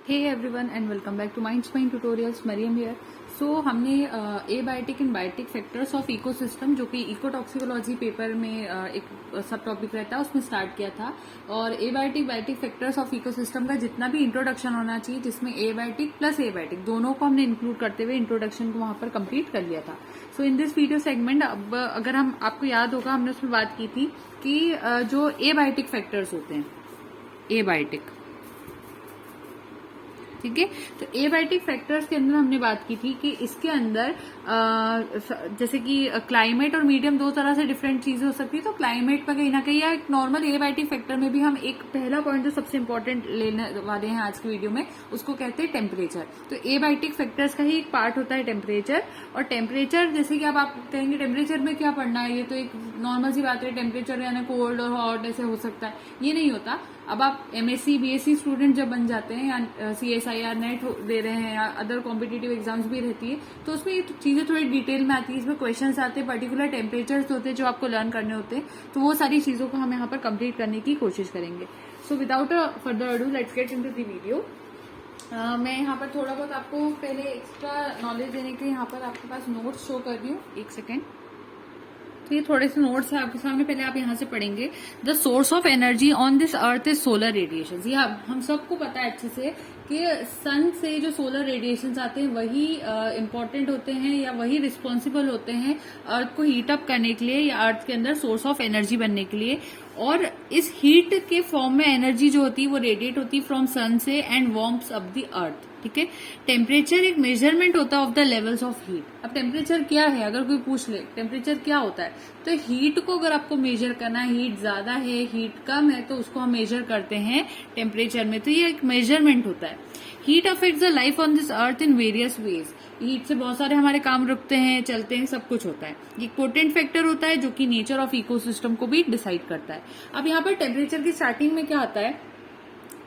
Hey everyone and welcome back to minds mind tutorials. Maryam here. So हमने abiotic and biotic factors of ecosystem, जो कि इकोटॉक्सिकोलॉजी paper में एक सब टॉपिक रहता है, उसमें स्टार्ट किया था। और abiotic biotic factors of ecosystem का जितना भी इंट्रोडक्शन होना चाहिए, जिसमें एबायोटिक प्लस एबायोटिक दोनों को हमने इंक्लूड करते हुए इंट्रोडक्शन को वहां पर कंप्लीट कर लिया था। सो इन दिस वीडियो सेगमेंट, अब अगर हम आपको याद होगा, हमने उसमें बात की थी कि जो एबायोटिक फैक्टर्स होते हैं, एबायोटिक, ठीक है। तो एबायोटिक फैक्टर्स के अंदर हमने बात की थी कि इसके अंदर जैसे कि क्लाइमेट और मीडियम दो तरह से डिफरेंट चीजें हो सकती है। तो क्लाइमेट पर कहीं ना कहीं, या एक नॉर्मल एबायोटिक फैक्टर में भी हम एक पहला पॉइंट जो सबसे इंपॉर्टेंट लेने वाले हैं आज की वीडियो में, उसको कहते हैं टेम्परेचर। तो एबायोटिक फैक्टर्स का ही एक पार्ट होता है टेम्परेचर। और टेम्परेचर, जैसे कि अब आप कहेंगे टेम्परेचर में क्या पढ़ना है, ये तो एक नॉर्मल सी बात है, टेम्परेचर यानी कोल्ड और हॉट ऐसे हो सकता है। ये नहीं होता। अब आप एमएससी बीएससी स्टूडेंट जब बन जाते हैं, या सीएसआईआर नेट दे रहे हैं, या अदर कॉम्पिटिटिव एग्जाम्स भी रहती है, तो उसमें ये चीजें थोड़ी डिटेल में आती है। इसमें क्वेश्चंस आते हैं, पर्टिकुलर टेम्परेचर्स होते हैं जो आपको लर्न करने होते हैं। तो वो सारी चीजों को हम यहाँ पर कंप्लीट करने की कोशिश करेंगे। So without further ado, let's get into the video. मैं यहाँ पर थोड़ा बहुत आपको पहले एक्स्ट्रा नॉलेज देने के लिए यहाँ पर आपके पास नोट्स शो कर रही हूँ। एक सेकेंड। तो ये थोड़े से नोट्स है आपके सामने, पहले आप यहाँ से पढ़ेंगे। The source of energy on this earth is solar radiation. ये हम सबको पता है अच्छे से कि सन से जो सोलर रेडिएशंस आते हैं वही इंपॉर्टेंट होते हैं, या वही रिस्पॉन्सिबल होते हैं अर्थ को हीट अप करने के लिए, या अर्थ के अंदर सोर्स ऑफ एनर्जी बनने के लिए। और इस हीट के फॉर्म में एनर्जी जो होती है वो रेडिएट होती है फ्रॉम सन से and warms up the earth, ठीक है। टेम्परेचर एक मेजरमेंट होता है of the levels of heat. अब टेम्परेचर क्या है, अगर कोई पूछ ले टेम्परेचर क्या होता है, तो हीट को अगर आपको मेजर करना है, हीट ज्यादा है, हीट कम है, तो उसको हम मेजर करते हैं टेम्परेचर में। तो ये एक मेजरमेंट होता है। Heat affects the life on this earth in various ways. Heat से बहुत सारे हमारे काम रुकते हैं, चलते हैं, सब कुछ होता है। ये पोटेंट फैक्टर होता है जो कि नेचर ऑफ इकोसिस्टम को भी डिसाइड करता है। अब यहाँ पर टेम्परेचर की स्टार्टिंग में क्या आता है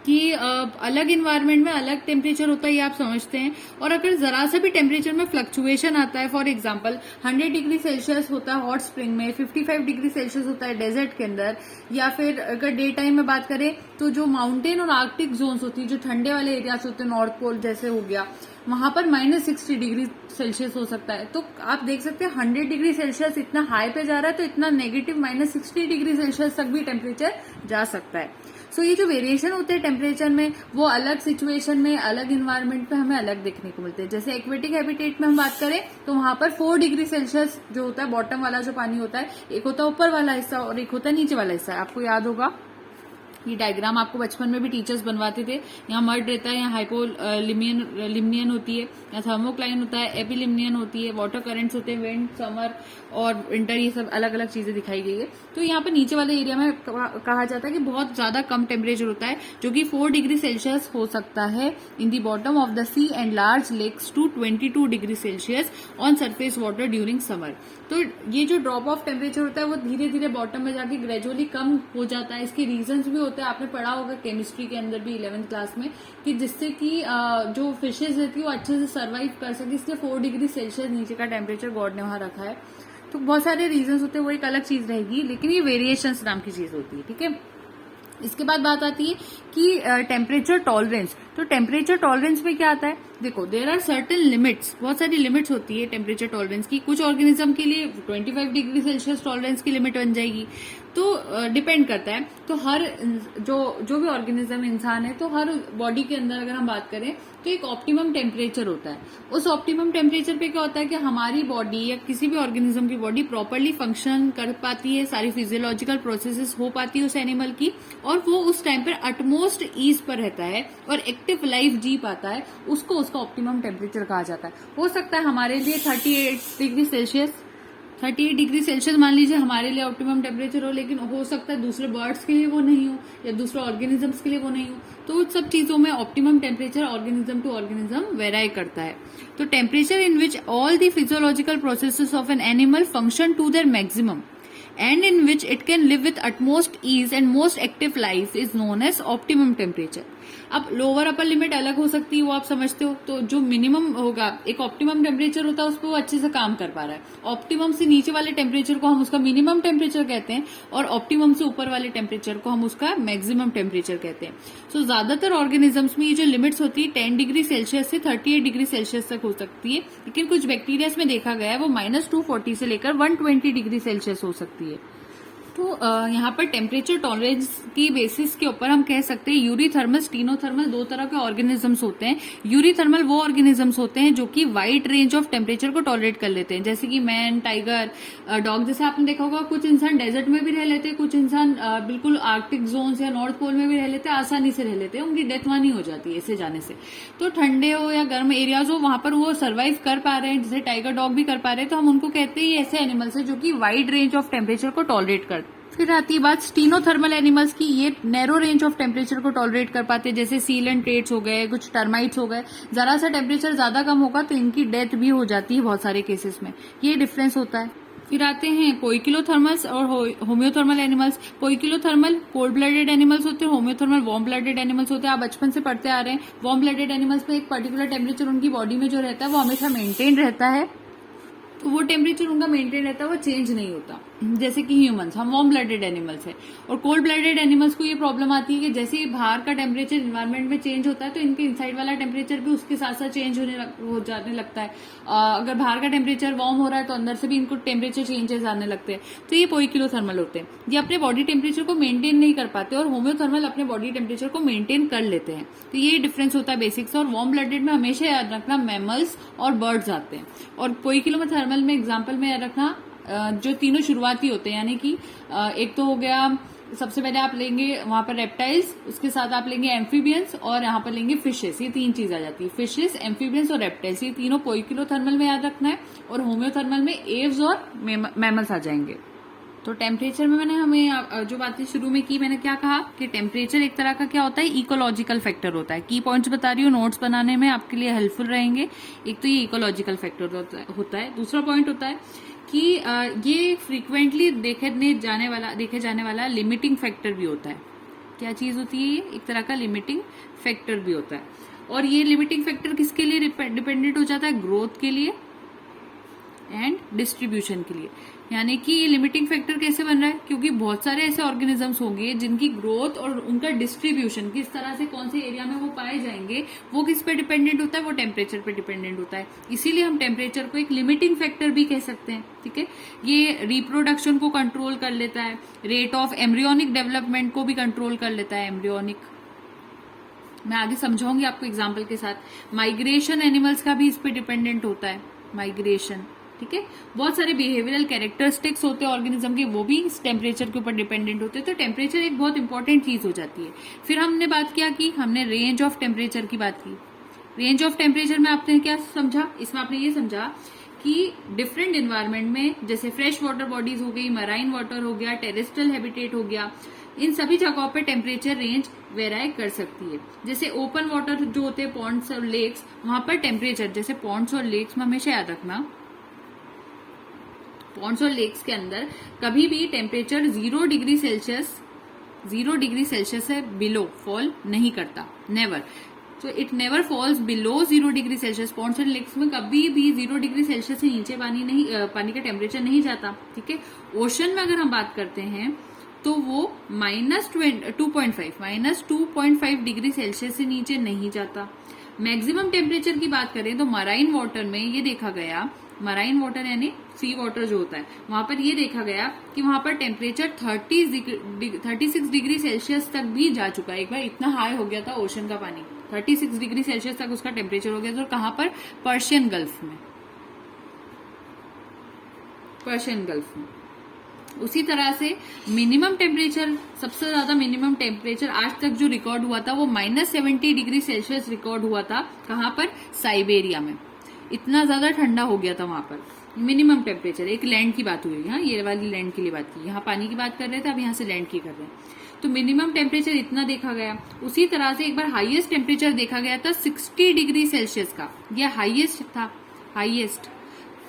कि अलग इन्वायरमेंट में अलग टेम्परेचर होता है, ये आप समझते हैं। और अगर जरा सा भी टेम्परेचर में फ्लक्चुएशन आता है, फॉर एग्जांपल 100 डिग्री सेल्सियस होता है हॉट स्प्रिंग में, 55 डिग्री सेल्सियस होता है डेजर्ट के अंदर, या फिर अगर डे टाइम में बात करें तो जो माउंटेन और आर्कटिक जोन्स होती है, जो ठंडे वाले एरियाज होते हैं, नॉर्थ पोल जैसे हो गया, वहां पर -60 डिग्री सेल्सियस हो सकता है। तो आप देख सकते हैं 100 डिग्री सेल्सियस इतना हाई पे जा रहा है, तो इतना नेगेटिव -60 डिग्री सेल्सियस तक भी टेम्परेचर जा सकता है। सो ये जो वेरिएशन होते हैं टेम्परेचर में, वो अलग सिचुएशन में, अलग इन्वायरमेंट में हमें अलग देखने को मिलते हैं। जैसे एक्वेटिक हैबिटेट में हम बात करें तो वहां पर 4 डिग्री सेल्सियस जो होता है, बॉटम वाला जो पानी होता है, एक होता है ऊपर वाला हिस्सा और एक होता है नीचे वाला हिस्सा। आपको याद होगा, ये डायग्राम आपको बचपन में भी टीचर्स बनवाते थे। यहाँ मड रहता है, यहाँ हाइपो लिमनियन होती है, यहाँ थर्मोक्लाइन होता है, एपिलिमनियन होती है, वाटर करंट्स होते हैं, विंड, समर और विंटर, ये सब अलग अलग चीजें दिखाई गई है। तो यहाँ पर नीचे वाले एरिया में कहा जाता है कि बहुत ज्यादा कम टेम्परेचर होता है, जो कि 4 डिग्री सेल्सियस हो सकता है in the bottom of the sea and large lakes to 22 degree Celsius on surface water during summer. तो ये जो ड्रॉप ऑफ टेम्परेचर होता है वो धीरे धीरे बॉटम में जाके ग्रेजुअली कम हो जाता है। इसके रीजंस भी होते हैं, आपने पढ़ा होगा केमिस्ट्री के अंदर भी 11th क्लास में, कि जिससे कि जो फिशेज रहती है वो अच्छे से सर्वाइव कर सके, इसलिए 4 डिग्री सेल्सियस नीचे का टेम्परेचर गॉड ने वहां रखा है। तो बहुत सारे रीजंस होते हैं, वो एक अलग चीज रहेगी, लेकिन ये वेरिएशंस नाम की चीज होती है, ठीक है। इसके बाद बात आती है कि टेम्परेचर टॉलरेंस। तो टेम्परेचर टॉलरेंस में क्या आता है, देखो देयर आर सर्टेन लिमिट्स, बहुत सारी लिमिट्स होती है टेम्परेचर टॉलरेंस की। कुछ ऑर्गेनिज्म के लिए 25 डिग्री सेल्सियस टॉलरेंस की लिमिट बन जाएगी, तो डिपेंड करता है। तो हर जो भी ऑर्गेनिज्म इंसान है, तो हर बॉडी के अंदर अगर हम बात करें तो एक ऑप्टिमम टेम्परेचर होता है। उस ऑप्टिमम टेम्परेचर पे क्या होता है कि हमारी बॉडी या किसी भी ऑर्गेनिज्म की बॉडी प्रॉपरली फंक्शन कर पाती है, सारी फिजियोलॉजिकल प्रोसेसेस हो पाती है उस एनिमल की, और वो उस टाइम पर अटमोस्ट ईज पर रहता है और एक्टिव लाइफ जी पाता है, उसको उसका ऑप्टिमम टेम्परेचर कहा जाता है। हो सकता है हमारे लिए 38 डिग्री सेल्सियस, 38 डिग्री सेल्सियस मान लीजिए हमारे लिए ऑप्टिमम टेम्परेचर हो, लेकिन हो सकता है दूसरे बर्ड्स के लिए वो नहीं हो, या दूसरे ऑर्गेनिजम्स के लिए वो नहीं हो। तो सब चीजों में optimum temperature organism to organism vary करता है। तो temperature in which all the physiological processes of an animal function to their maximum and in which it can live with utmost ease and most active life is known as optimum temperature. अब lower upper limit अलग हो सकती है, वो आप समझते हो। तो जो मिनिमम होगा, एक ऑप्टिमम टेम्परेचर होता है, उस पर वो अच्छे से काम कर पा रहा है। ऑप्टिमम से नीचे वाले टेम्परेचर को हम उसका मिनिमम टेम्परेचर कहते हैं, और ऑप्टिमम से ऊपर वाले टेम्परेचर को हम उसका मैक्सिमम टेम्परेचर कहते हैं। सो ज्यादातर ऑर्गेनिजम्स में ये जो लिमिट्स होती है 10 डिग्री सेल्सियस से 38 डिग्री सेल्सियस तक हो सकती है, लेकिन कुछ बैक्टीरिया में देखा गया है वो -240 से लेकर 120 डिग्री सेल्सियस हो सकती है। तो यहाँ पर टेम्परेचर टॉलरेंस की बेसिस के ऊपर हम कह सकते हैं यूरीथर्मल, स्टीनोथर्मल, दो तरह के ऑर्गेनिजम्स होते हैं। यूरीथर्मल वो ऑर्गेनिजम्स होते हैं जो कि वाइड रेंज ऑफ टेम्परेचर को टॉलरेट कर लेते हैं, जैसे कि मैन, टाइगर, डॉग। जैसे आपने देखा होगा कुछ इंसान डेजर्ट में भी रह लेते हैं, कुछ इंसान बिल्कुल आर्कटिक जोन या नॉर्थ पोल में भी रह लेते हैं, आसानी से रह लेते हैं, उनकी डेथ वहां नहीं हो जाती है इससे जाने से। तो ठंडे हो या गर्म एरियाज हो, वहां पर वो सर्वाइव कर पा रहे हैं, जैसे टाइगर, डॉग भी कर पा रहे हैं, तो हम उनको कहते हैं ये ऐसे एनिमल्स है जो कि वाइड रेंज ऑफ टेम्परेचर को टॉलरेट करते हैं। फिर आती है बात स्टीनोथर्मल एनिमल्स की, ये नैरो रेंज ऑफ टेम्परेचर को टॉलरेट कर पाते हैं, जैसे सीलन ट्रेट्स हो गए, कुछ टर्माइट्स हो गए। जरा सा टेम्परेचर ज्यादा कम होगा तो इनकी डेथ भी हो जाती है बहुत सारे केसेस में, ये डिफरेंस होता है। फिर आते हैं पोइकिलोथर्मल्स और homeothermal animals. Poikilothermal cold blooded animals होते हैं, होम्योथर्मल वार्म ब्लडेड एनिमल्स होते हैं। आप बचपन से पढ़ते आ रहे हैं, वार्म ब्लडेड एनिमल्स में एक पर्टिकुलर टेम्परेचर उनकी बॉडी में जो रहता है वो हमेशा मेंटेन रहता है, तो वो टेम्परेचर उनका मेंटेन रहता है, वो चेंज नहीं होता। जैसे कि ह्यूमंस, हम वार्म ब्लडेड एनिमल्स है। और कोल्ड ब्लडेड एनिमल्स को ये प्रॉब्लम आती है कि जैसे ही बाहर का टेम्परेचर इन्वायरमेंट में चेंज होता है तो इनके इनसाइड वाला टेम्परेचर भी उसके साथ साथ चेंज हो जाने लगता है। अगर बाहर का टेम्परेचर वार्म हो रहा है तो अंदर से भी इनको टेम्परेचर चेंजेस आने लगते हैं। तो ये पोइकिलोथर्मल होते हैं, ये अपने बॉडी टेम्परेचर को मेंटेन नहीं कर पाते, और होम्योथर्मल अपने बॉडी टेम्परेचर को मेंटेन कर लेते हैं। तो ये डिफरेंस होता है बेसिक से। और वार्म ब्लडेड में हमेशा याद रखना मैमल्स और बर्ड्स आते हैं, और पोइकिलोथर्मल में एग्जाम्पल में याद रखना जो तीनों शुरुआती होते हैं, यानी कि एक तो हो गया, सबसे पहले आप लेंगे वहां पर रेप्टाइल्स, उसके साथ आप लेंगे एम्फीबियंस, और यहाँ पर लेंगे फिशेस। ये तीन चीज आ जाती है, फिशेस, एम्फीबियंस और रेप्टाइल्स। ये तीनों पोइकिलोथर्मल में याद रखना है, और होम्योथर्मल में एव्स और मैमल्स आ जाएंगे। तो टेम्परेचर में मैंने हमें जो बातें शुरू में की, मैंने क्या कहा कि टेम्परेचर एक तरह का क्या होता है, इकोलॉजिकल फैक्टर होता है। की पॉइंट्स बता रही हूँ, नोट्स बनाने में आपके लिए हेल्पफुल रहेंगे। एक तो ये इकोलॉजिकल फैक्टर होता है। दूसरा पॉइंट होता है कि ये फ्रीक्वेंटली देखे जाने वाला लिमिटिंग फैक्टर भी होता है। क्या चीज होती है ये? एक तरह का लिमिटिंग फैक्टर भी होता है। और ये लिमिटिंग फैक्टर किसके लिए डिपेंडेंट हो जाता है? ग्रोथ के लिए एंड डिस्ट्रीब्यूशन के लिए। यानी कि ये लिमिटिंग फैक्टर कैसे बन रहा है? क्योंकि बहुत सारे ऐसे ऑर्गेनिजम्स होंगे जिनकी ग्रोथ और उनका डिस्ट्रीब्यूशन, किस तरह से कौन से एरिया में वो पाए जाएंगे, वो किस पे डिपेंडेंट होता है? वो टेम्परेचर पे डिपेंडेंट होता है। इसीलिए हम टेम्परेचर को एक लिमिटिंग फैक्टर भी कह सकते हैं। ठीक है, ये रिप्रोडक्शन को कंट्रोल कर लेता है, रेट ऑफ एम्ब्रियोनिक डेवलपमेंट को भी कंट्रोल कर लेता है। एम्ब्रियोनिक मैं आगे समझाऊंगी आपको एग्जाम्पल के साथ। माइग्रेशन एनिमल्स का भी इस पे डिपेंडेंट होता है, माइग्रेशन। ठीक है, बहुत सारे बिहेवियरल कैरेक्टरिस्टिक्स होते हैं ऑर्गेनिज्म के, वो भी इस टेम्परेचर के ऊपर डिपेंडेंट होते हैं। तो टेम्परेचर एक बहुत इंपॉर्टेंट चीज हो जाती है। फिर हमने बात किया कि हमने रेंज ऑफ टेम्परेचर की बात की। रेंज ऑफ टेम्परेचर में आपने क्या समझा? इसमें आपने ये समझा कि डिफरेंट इन्वायरमेंट में, जैसे फ्रेश वाटर बॉडीज हो गई, मराइन वाटर हो गया, टेरेस्ट्रियल हैबिटेट हो गया, इन सभी जगहों पे टेम्परेचर रेंज वेराई कर सकती है। जैसे ओपन वाटर जो होते हैं, पॉन्ड्स और लेक्स, वहां पर टेम्परेचर, जैसे पॉन्ड्स और लेक्स में हमेशा याद रखना, पॉन्ड्स और लेक्स के अंदर कभी भी टेम्परेचर 0 डिग्री सेल्सियस से बिलो फॉल नहीं करता, नेवर। तो it never falls below 0 degree Celsius. Ponds और लेक्स में कभी भी 0 डिग्री सेल्सियस से नीचे पानी का टेम्परेचर नहीं जाता। ठीक है, ओशन में अगर हम बात करते हैं तो वो -2.5 डिग्री सेल्सियस से नीचे नहीं जाता। मैक्सिमम टेम्परेचर की बात करें तो मराइन वाटर में ये देखा गया, मराइन वाटर यानी सी वाटर जो होता है, वहां पर ये देखा गया कि वहां पर टेम्परेचर 36 डिग्री सेल्सियस तक भी जा चुका है। एक बार इतना हाई हो गया था ओशन का पानी, 36 डिग्री सेल्सियस तक उसका टेम्परेचर हो गया था। और कहां पर? पर्शियन गल्फ में, पर्शियन गल्फ में। उसी तरह से मिनिमम टेम्परेचर, सबसे ज्यादा मिनिमम टेम्परेचर आज तक जो रिकॉर्ड हुआ था वो -70 डिग्री सेल्सियस रिकॉर्ड हुआ था। कहां पर? साइबेरिया में। इतना ज्यादा ठंडा हो गया था वहां पर मिनिमम टेम्परेचर। एक लैंड की बात हुई, हाँ, ये वाली लैंड के लिए बात की, यहाँ पानी की बात कर रहे थे, अब यहाँ से लैंड की कर रहे हैं। तो मिनिमम टेम्परेचर इतना देखा गया। उसी तरह से एक बार हाईएस्ट टेम्परेचर देखा गया था 60 डिग्री सेल्सियस का, यह हाईएस्ट था, हाईएस्ट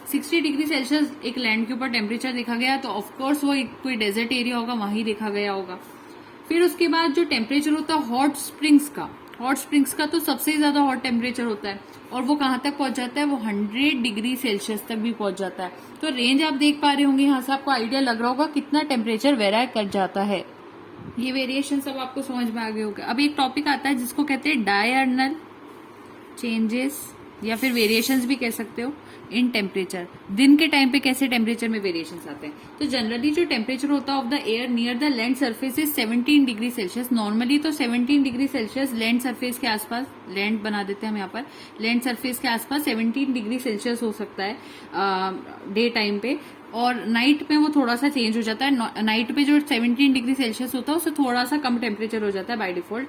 60 डिग्री सेल्सियस एक लैंड के ऊपर टेम्परेचर देखा गया। तो ऑफकोर्स वो कोई डेजर्ट एरिया होगा, वहीं देखा गया होगा। फिर उसके बाद जो टेम्परेचर होता है हॉट स्प्रिंग्स का, हॉट स्प्रिंग्स का तो सबसे ज्यादा हॉट टेम्परेचर होता है और वो कहाँ तक पहुंच जाता है, वो 100 डिग्री सेल्सियस तक भी पहुंच जाता है। तो रेंज आप देख पा रहे होंगे, यहाँ से आपको आइडिया लग रहा होगा कितना टेम्परेचर वेरी कर जाता है। ये वेरिएशन सब आपको समझ में आ गए होगा। अब एक टॉपिक आता है जिसको कहते हैं डायर्नल चेंजेस या फिर वेरिएशंस भी कह सकते हो इन टेम्परेचर। दिन के टाइम पे कैसे टेम्परेचर में वेरिएशंस आते हैं। तो जनरली जो टेम्परेचर होता है of the air near the land surface is 17 degree Celsius. Normally तो 17 डिग्री सेल्सियस लैंड सरफेस के आसपास, लैंड बना देते हैं हम यहाँ पर, लैंड सरफेस के आसपास 17 डिग्री सेल्सियस हो सकता है डे टाइम पे, और नाइट में वो थोड़ा सा चेंज हो जाता है। नाइट पे जो 17 डिग्री सेल्सियस होता है उससे थोड़ा सा कम टेम्परेचर हो जाता है बाय डिफॉल्ट।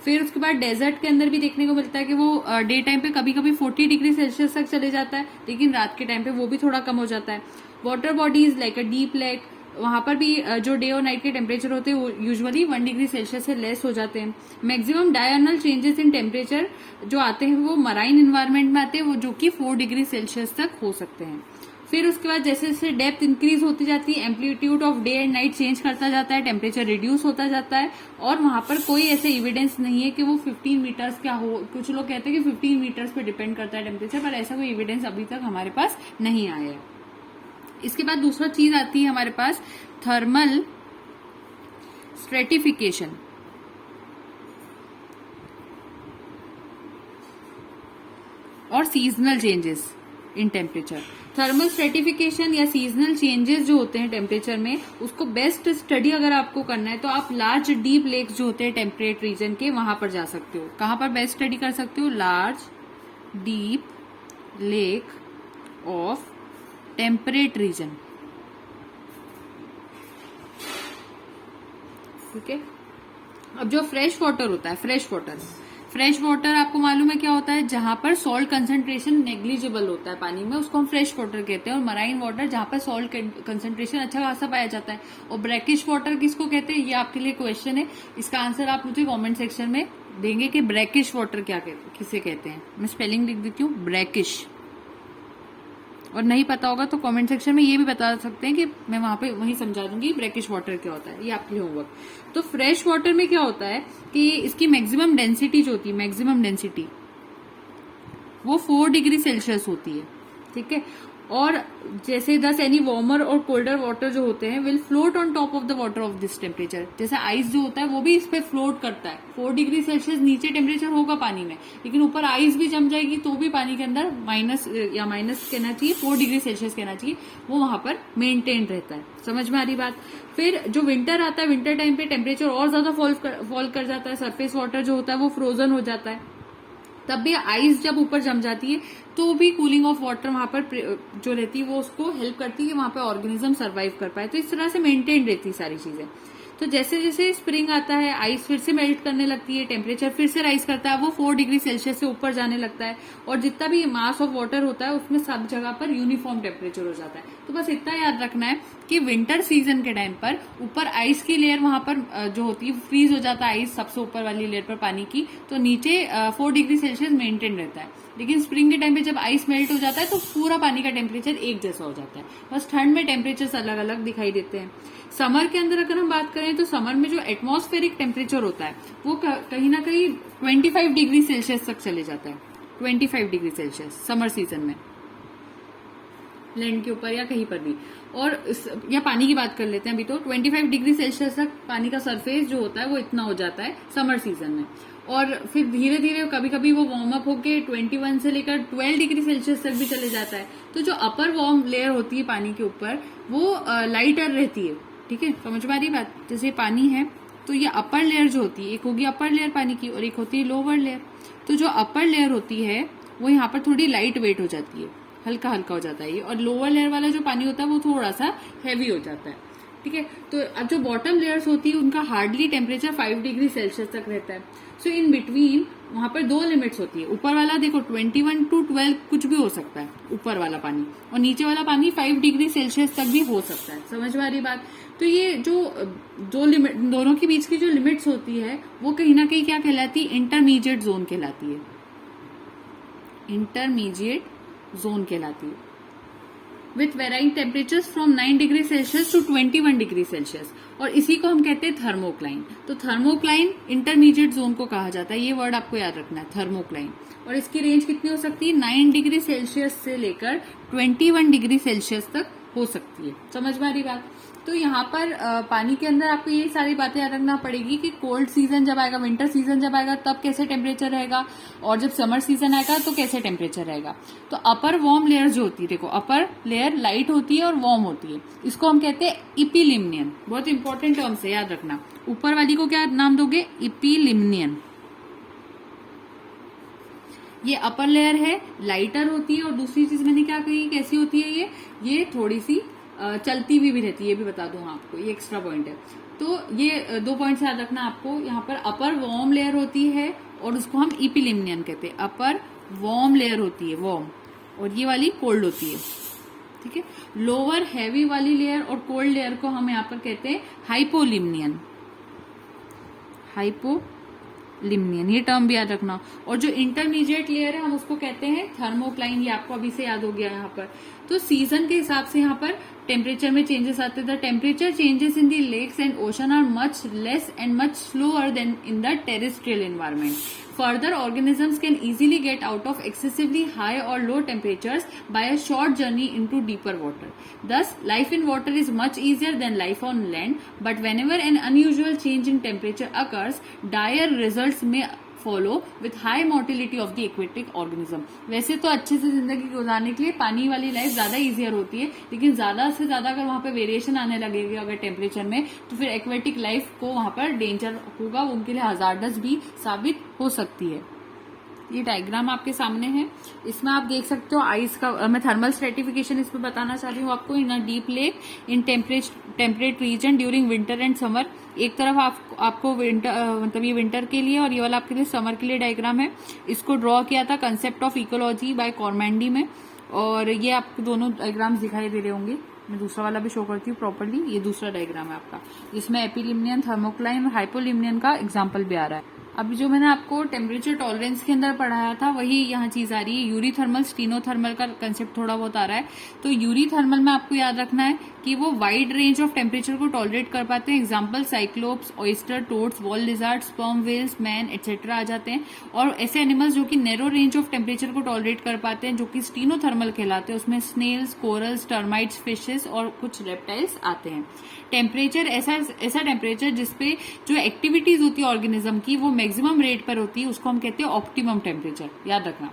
फिर उसके बाद डेजर्ट के अंदर भी देखने को मिलता है कि वो डे टाइम पे कभी कभी 40 डिग्री सेल्सियस तक चले जाता है, लेकिन रात के टाइम पे वो भी थोड़ा कम हो जाता है। वाटर बॉडीज लाइक अ डीप लेक, वहां पर भी जो डे और नाइट के टेम्परेचर होते हैं वो यूजुअली 1 डिग्री सेल्सियस से लेस हो जाते हैं। Maximum diurnal changes in temperature जो आते हैं वो मराइन इन्वायरमेंट में आते हैं, वो जो कि 4 डिग्री सेल्सियस तक हो सकते हैं। फिर उसके बाद जैसे जैसे डेप्थ इंक्रीज होती जाती है, amplitude of day and night change करता जाता है, टेम्परेचर रिड्यूस होता जाता है, और वहां पर कोई ऐसे एविडेंस नहीं है कि वो 15 मीटर्स क्या हो। कुछ लोग कहते हैं कि 15 मीटर्स पे डिपेंड करता है टेम्परेचर, पर ऐसा कोई एविडेंस अभी तक हमारे पास नहीं आया है। इसके बाद दूसरा चीज आती है हमारे पास थर्मल स्ट्रेटिफिकेशन और seasonal changes in temperature. Thermal stratification या सीजनल चेंजेस जो होते हैं टेम्परेचर में, उसको बेस्ट स्टडी अगर आपको करना है तो आप लार्ज डीप लेक्स जो होते हैं टेम्परेट रीजन के, वहां पर जा सकते हो। कहां पर बेस्ट स्टडी कर सकते हो, large deep lake of temperate region. ठीक है। अब जो फ्रेश वाटर होता है, फ्रेश वाटर आपको मालूम है क्या होता है, जहां पर सॉल्ट कंसंट्रेशन नेग्लिजिबल होता है पानी में, उसको हम फ्रेश वाटर कहते हैं। और मराइन वाटर जहां पर सॉल्ट कंसंट्रेशन अच्छा खासा पाया जाता है। और ब्रैकिश वाटर किसको कहते हैं, ये आपके लिए क्वेश्चन है, इसका आंसर आप मुझे कमेंट सेक्शन में देंगे कि ब्रैकिश वाटर किसे कहते हैं। मैं स्पेलिंग लिख देती हूँ, ब्रैकिश। और नहीं पता होगा तो कमेंट सेक्शन में ये भी बता सकते हैं कि मैं वहां पे वही समझा दूंगी ब्रैकिश वाटर क्या होता है, ये आपके लिए होमवर्क। तो फ्रेश वाटर में क्या होता है कि इसकी मैक्सिमम डेंसिटी जो होती है, मैक्सिमम डेंसिटी वो 4 डिग्री सेल्सियस होती है। ठीक है। और जैसे दस एनी वार्मर और कोल्डर वाटर जो होते हैं will float on top of the water of this temperature. जैसे आइस जो होता है वो भी इस पे फ्लोट करता है। 4 डिग्री सेल्सियस नीचे टेम्परेचर होगा पानी में, लेकिन ऊपर आइस भी जम जाएगी तो भी पानी के अंदर माइनस कहना चाहिए, 4 डिग्री सेल्सियस कहना चाहिए, वो वहां पर मेंटेन रहता है। समझ में आ रही बात। फिर जो विंटर आता है, विंटर टाइम पे टेम्परेचर और ज्यादा फॉल कर जाता है, सरफेस वाटर जो होता है वो फ्रोजन हो जाता है। तब भी आइस जब ऊपर जम जाती है तो भी कूलिंग ऑफ वाटर वहां पर जो रहती है वो उसको हेल्प करती है कि वहां पर ऑर्गेनिज्म सर्वाइव कर पाए। तो इस तरह से मेंटेन रहती है सारी चीजें। तो जैसे जैसे स्प्रिंग आता है, आइस फिर से मेल्ट करने लगती है, टेम्परेचर फिर से राइज करता है, वो 4 डिग्री सेल्सियस से ऊपर जाने लगता है, और जितना भी मास ऑफ वाटर होता है उसमें सब जगह पर यूनिफॉर्म टेम्परेचर हो जाता है। तो बस इतना याद रखना है कि विंटर सीजन के टाइम पर ऊपर आइस की लेयर वहां पर जो होती है फ्रीज हो जाता है, आइस सबसे ऊपर वाली लेयर पर पानी की, तो नीचे 4 डिग्री सेल्सियस मेंटेन रहता है। लेकिन स्प्रिंग के टाइम पे जब आइस मेल्ट हो जाता है तो पूरा पानी का टेम्परेचर एक जैसा हो जाता है। बस ठंड में टेम्परेचर अलग अलग दिखाई देते हैं। समर के अंदर अगर हम बात करें तो समर में जो एटमॉस्फेरिक टेम्परेचर होता है वो कहीं ना कहीं 25 डिग्री सेल्सियस तक चले जाता है। 25 डिग्री सेल्सियस समर सीजन में, लैंड के ऊपर या कहीं पर भी। और या पानी की बात कर लेते हैं अभी, तो 25 डिग्री सेल्सियस तक पानी का सरफेस जो होता है वो इतना हो जाता है समर सीजन में। और फिर धीरे धीरे कभी कभी वो वार्म अप होके 21 से लेकर 12 डिग्री सेल्सियस तक भी चले जाता है। तो जो अपर वार्म लेयर होती है पानी के ऊपर वो लाइटर रहती है। ठीक है, समझ में आ रही बात। जैसे पानी है तो ये अपर लेयर जो होती है, एक होगी अपर लेयर पानी की और एक होती है लोअर लेयर। तो जो अपर लेयर होती है वो यहाँ पर थोड़ी लाइट वेट हो जाती है, हल्का हल्का हो जाता है ये, और लोअर लेयर वाला जो पानी होता है वो थोड़ा सा हैवी हो जाता है। ठीक है। तो अब जो बॉटम लेयर्स होती है उनका हार्डली टेम्परेचर 5 डिग्री सेल्सियस तक रहता है। सो इन बिटवीन वहां पर 2 लिमिट्स होती है। ऊपर वाला देखो 21 to 12 कुछ भी हो सकता है ऊपर वाला पानी, और नीचे वाला पानी 5 डिग्री सेल्सियस तक भी हो सकता है। समझ में आ रही बात। तो ये जो दो लिमिट, दोनों के बीच की जो लिमिट्स होती है वो कहीं ना कहीं क्या कहलाती है, इंटरमीडिएट जोन कहलाती है। इंटरमीडिएट जोन कहलाती है। With varying temperatures from 9 degree Celsius to 21 degree Celsius, और इसी को हम कहते हैं थर्मोक्लाइन। तो थर्मोक्लाइन इंटरमीडिएट जोन को कहा जाता है, ये वर्ड आपको याद रखना है, थर्मोक्लाइन। और इसकी रेंज कितनी हो सकती है, 9 डिग्री सेल्सियस से लेकर 21 डिग्री सेल्सियस तक हो सकती है। समझ में आ रही बात। तो यहाँ पर पानी के अंदर आपको ये सारी बातें याद रखना पड़ेगी कि कोल्ड सीजन जब आएगा, विंटर सीजन जब आएगा, तब कैसे टेम्परेचर रहेगा, और जब समर सीजन आएगा तो कैसे टेम्परेचर रहेगा। तो अपर वार्म लेयर जो होती है, देखो अपर लेयर लाइट होती है और वार्म होती है, इसको हम कहते हैं इपिलिमनियन। बहुत इंपॉर्टेंट टर्म्स है, याद रखना। ऊपर वाली को क्या नाम दोगे, इपिलिमनियन। ये अपर लेयर है, लाइटर होती है, और दूसरी चीज मैंने क्या कही, कैसी होती है ये थोड़ी सी चलती भी रहती है, ये भी बता दूं आपको, ये एक्स्ट्रा पॉइंट है। तो ये 2 पॉइंट्स याद रखना आपको। यहाँ पर अपर वार्म लेयर होती है और उसको हम इपिलिमनियन कहते हैं। अपर वार्म लेयर होती है, वार्म, और ये वाली कोल्ड होती है, ठीक है। लोअर हैवी वाली लेयर और कोल्ड लेयर को हम यहाँ पर कहते हैं हाइपोलिमनियन, हाइपोलिमनियन, ये टर्म भी याद रखना। और जो इंटरमीडिएट लेयर है हम उसको कहते हैं थर्मोक्लाइन, ये आपको अभी से याद हो गया यहाँ पर। तो सीजन के हिसाब से यहाँ पर टेम्परेचर में चेंजेस आते हैं। The temperature changes in the lakes and ocean are much less and much slower than in the terrestrial environment. Further, organisms can easily get out of excessively high or low temperatures by a short journey into deeper water. Thus, life in water is much easier than life on land, but whenever an unusual change in temperature occurs, dire results may follow with high mortality of the aquatic organism. वैसे तो अच्छे से जिंदगी गुजारने के लिए पानी वाली लाइफ ज्यादा इजियर होती है, लेकिन ज्यादा से ज्यादा अगर वहां पे वेरिएशन आने लगेगी अगर टेम्परेचर में, तो फिर एक्वेटिक लाइफ को वहां पर डेंजर होगा, उनके लिए हजार्डस भी साबित हो सकती है। ये डायग्राम आपके सामने है, इसमें आप देख सकते हो आइस का, मैं थर्मल स्ट्रेटिफिकेशन इसमें बताना चाह रही हूँ आपको। In a deep lake in temperate region during winter and summer. एक तरफ आपको विंटर मतलब ये विंटर के लिए, और ये वाला आपके लिए समर के लिए डायग्राम है। इसको ड्रॉ किया था कंसेप्ट ऑफ इकोलॉजी बाय कॉर्मेंडी में, और ये आपको दोनों डायग्राम्स दिखाई दे रहे होंगे। मैं दूसरा वाला भी शो करती हूँ प्रॉपर्ली। ये दूसरा डायग्राम है आपका, जिसमें एपिलिमनियन, थर्मोक्लाइन और हाइपोलिमनियन का एग्जाम्पल भी आ रहा है। अभी जो मैंने आपको टेम्परेचर टॉलरेंस के अंदर पढ़ाया था वही यहाँ चीज आ रही है। यूरीथर्मल, स्टीनोथर्मल का कंसेप्ट थोड़ा बहुत आ रहा है। तो यूरीथर्मल में आपको याद रखना है कि वो वाइड रेंज ऑफ टेम्परेचर को टॉलरेट कर पाते हैं। Example cyclops, oyster, toads, wall lizard, sperm whales, man etcetera आ जाते हैं। और ऐसे एनिमल्स जो कि नैरो रेंज ऑफ टेम्परेचर को टॉलरेट कर पाते हैं, जो कि स्टीनोथर्मल कहलाते हैं, उसमें स्नेल्स, कोरल्स, टर्माइट्स, फिशेस और कुछ रेप्टाइल्स आते हैं। टेम्परेचर ऐसा टेम्परेचर जिसपे जो एक्टिविटीज होती है ऑर्गेनिज्म की वो मैक्सिमम रेट पर होती है, उसको हम कहते हैं ऑप्टिमम टेम्परेचर। याद रखना,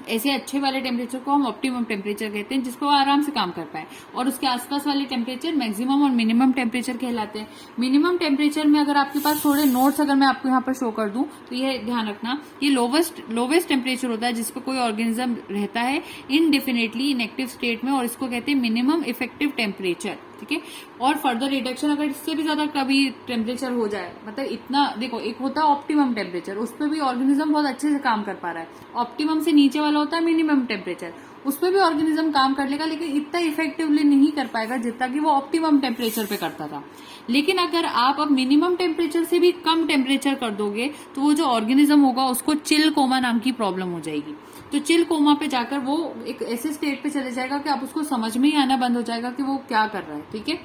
ऐसे अच्छे वाले टेम्परेचर को हम ऑप्टिमम टेम्परेचर कहते हैं, जिसको आराम से काम कर पाए। और उसके आसपास वाले टेम्परेचर मैक्सिमम और मिनिमम टेम्परेचर कहलाते हैं। मिनिमम टेम्परेचर में अगर आपके पास थोड़े नोट्स अगर मैं आपको यहाँ पर शो कर दूं तो ये ध्यान रखना, ये लोवेस्ट टेम्परेचर होता है जिसपे कोई ऑर्गेनिज्म रहता है इनडेफिनेटली इनएक्टिव स्टेट में, और इसको कहते हैं मिनिमम इफेक्टिव टेम्परेचर। ठीक है। और फर्दर रिडक्शन अगर इससे भी ज्यादा कभी टेम्परेचर हो जाए, मतलब इतना, देखो एक होता है ऑप्टिमम टेम्परेचर, उस पर भी ऑर्गेनिज्म बहुत अच्छे से काम कर पा रहा है। ऑप्टिमम से नीचे वाला होता है मिनिमम टेम्परेचर, उस पर भी ऑर्गेनिज्म काम कर लेगा, लेकिन इतना इफेक्टिवली नहीं कर पाएगा जितना कि वो ऑप्टिमम टेम्परेचर पे करता था। लेकिन अगर आप अब मिनिमम टेम्परेचर से भी कम टेम्परेचर कर दोगे तो वो जो ऑर्गेनिज्म होगा उसको चिल कोमा नाम की प्रॉब्लम हो जाएगी। तो चिल कोमा पे जाकर वो एक ऐसे स्टेट पे चले जाएगा कि आप उसको समझ में ही आना बंद हो जाएगा कि वो क्या कर रहा है। ठीक है।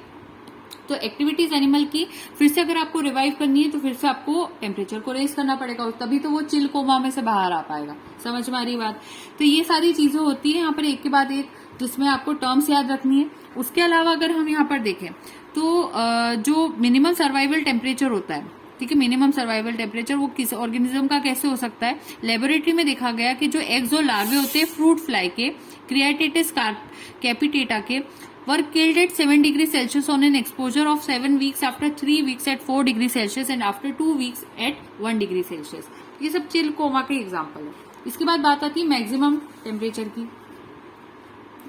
तो एक्टिविटीज एनिमल की फिर से अगर आपको रिवाइव करनी है तो फिर से आपको टेम्परेचर को रेज करना पड़ेगा, तभी तो वो चिल कोमा में से बाहर आ पाएगा। समझ में आ रही बात। तो ये सारी चीजें होती है यहाँ पर एक के बाद एक, जिसमें आपको टर्म्स याद रखनी है। उसके अलावा अगर हम यहाँ पर देखें तो जो मिनिमम सर्वाइवल टेम्परेचर होता है, ठीक है, मिनिमम सर्वाइवल टेम्परेचर वो किस ऑर्गेनिज्म का कैसे हो सकता है। लेबोरेटरी में देखा गया कि जो एग्स और लार्वे होते हैं फ्रूट फ्लाई के, क्रिएटेटिस कैपिटेटा के, were killed at 7 degree Celsius on an exposure of 7 weeks, after 3 weeks at 4 degree Celsius and after 2 weeks at 1 degree Celsius. ये सब चिल कोमा के एग्जाम्पल है। इसके बाद बात आती है मैक्सिमम टेम्परेचर की।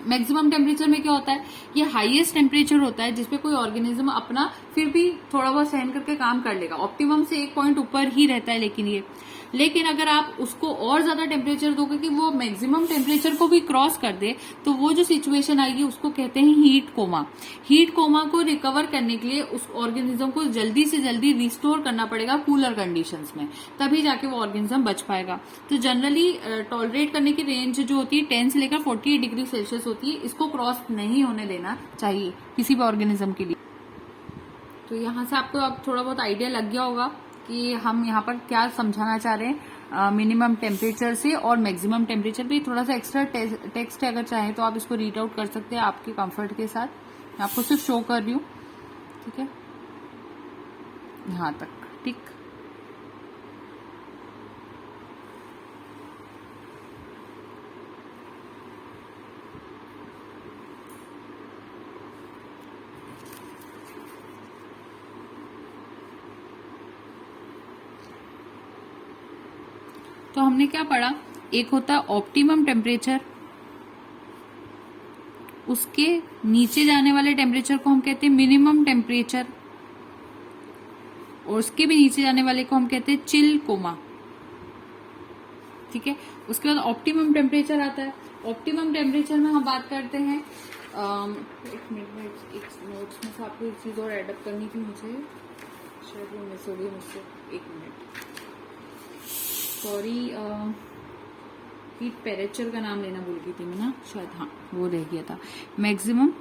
मैक्सिमम टेम्परेचर में क्या होता है, ये हाईएस्ट टेम्परेचर होता है जिसपे कोई ऑर्गेनिज्म अपना फिर भी थोड़ा बहुत सहन करके काम कर लेगा। ऑप्टिमम से एक पॉइंट ऊपर ही रहता है, लेकिन अगर आप उसको और ज्यादा टेम्परेचर दोगे कि वो मैक्सिमम टेम्परेचर को भी क्रॉस कर दे, तो वो जो सिचुएशन आएगी उसको कहते हैं हीट कोमा। हीट कोमा को रिकवर करने के लिए उस ऑर्गेनिज्म को जल्दी से जल्दी रिस्टोर करना पड़ेगा कूलर कंडीशंस में, तभी जाके वो ऑर्गेनिज्म बच पाएगा। तो जनरली टॉलरेट करने की रेंज जो होती है 10 से लेकर 48 डिग्री सेल्सियस होती है, इसको क्रॉस नहीं होने देना चाहिए किसी भी ऑर्गेनिज्म के लिए। तो यहाँ से आपको अब थोड़ा बहुत आइडिया लग गया होगा कि हम यहाँ पर क्या समझाना चाह रहे हैं मिनिमम टेम्परेचर से और मैक्सिमम टेम्परेचर पे। थोड़ा सा एक्स्ट्रा टेक्स्ट है, अगर चाहें तो आप इसको रीड आउट कर सकते हैं आपके कंफर्ट के साथ। मैं आपको सिर्फ शो कर रही हूँ, ठीक है, यहाँ तक, ठीक। तो हमने क्या पढ़ा, एक होता है ऑप्टिमम टेम्परेचर, उसके नीचे जाने वाले टेम्परेचर को हम कहते हैं मिनिमम टेम्परेचर, और उसके भी नीचे जाने वाले को हम कहते हैं चिल कोमा, ठीक है। उसके बाद ऑप्टिमम टेम्परेचर आता है। ऑप्टिमम टेम्परेचर में हम बात करते हैं एक मिनट, एक नोट्स में से आपको एक चीज और एडअप करनी थी मुझे, शायद वो मिस हो गई मुझसे, एक मिनट, सॉरी। हीट टेम्परेचर का नाम लेना भूल गई थी मैं ना शायद, हाँ वो रह गया था, मैक्सिमम